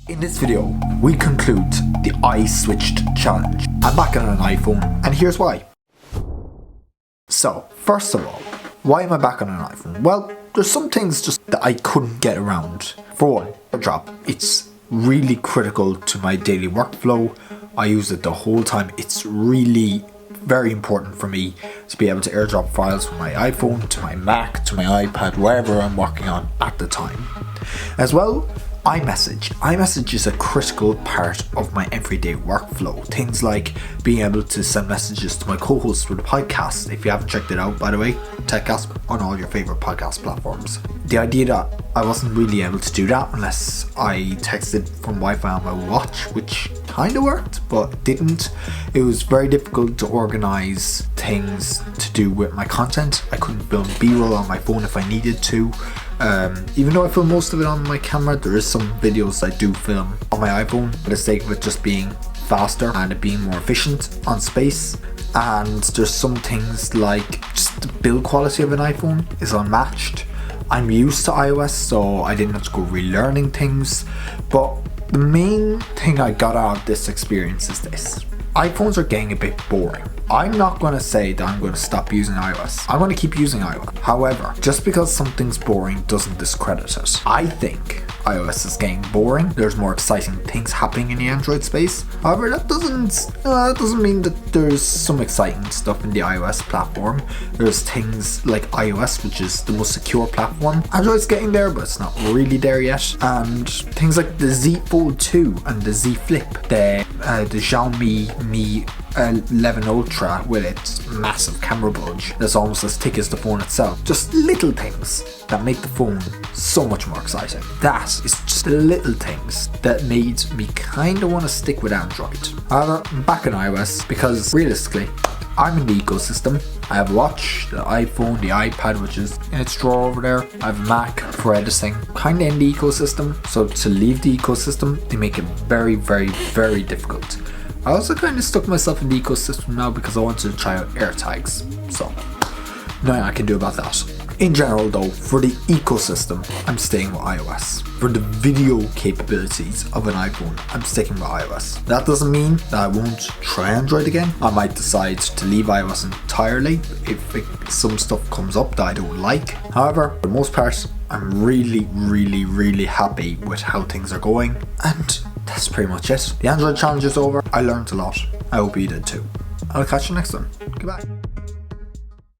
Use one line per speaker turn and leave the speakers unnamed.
In this video, we conclude the I switched challenge. I'm back on an iPhone, and here's why. So, first of all, why am I back on an iPhone? Well, there's some things just that I couldn't get around. For one, AirDrop. It's really critical to my daily workflow. I use it the whole time. It's really very important for me to be able to AirDrop files from my iPhone to my Mac to my iPad, wherever I'm working on at the time. As well, iMessage. iMessage is a critical part of my everyday workflow. Things like being able to send messages to my co-hosts for the podcast. If you haven't checked it out, by the way, TechCast on all your favourite podcast platforms. The idea that I wasn't really able to do that unless I texted from Wi-Fi on my watch, which kind of worked, but didn't. It was very difficult to organise things to do with my content. I couldn't film B-roll on my phone if I needed to. Even though I film most of it on my camera, there is some videos I do film on my iPhone for the sake of it just being faster and it being more efficient on space. And there's some things like just the build quality of an iPhone is unmatched. I'm used to iOS, so I didn't have to go relearning things, but the main thing I got out of this experience is this. iPhones are getting a bit boring. I'm not going to say that I'm going to stop using iOS. I'm going to keep using iOS. However, just because something's boring doesn't discredit it. I think iOS is getting boring. There's more exciting things happening in the Android space. However, that doesn't mean that there's some exciting stuff in the iOS platform. There's things like iOS, which is the most secure platform. Android's getting there, but it's not really there yet. And things like the Z Fold 2 and the Z Flip, the Xiaomi Mi 11 Ultra with its massive camera bulge that's almost as thick as the phone itself. Just little things that make the phone so much more exciting. That is just the little things that made me kind of want to stick with Android. However, I'm back on iOS because realistically, I'm in the ecosystem. I have a watch, the iPhone, the iPad, which is in its drawer over there. I have a Mac for editing. Kind of in the ecosystem. So to leave the ecosystem, they make it very, very, very difficult. I also kind of stuck myself in the ecosystem now because I wanted to try out AirTags. So, nothing I can do about that. In general though, for the ecosystem, I'm staying with iOS. For the video capabilities of an iPhone, I'm sticking with iOS. That doesn't mean that I won't try Android again. I might decide to leave iOS entirely if some stuff comes up that I don't like. However, for the most part, I'm really, really, really happy with how things are going. And that's pretty much it. The Android challenge is over. I learned a lot. I hope you did too. I'll catch you next time. Goodbye.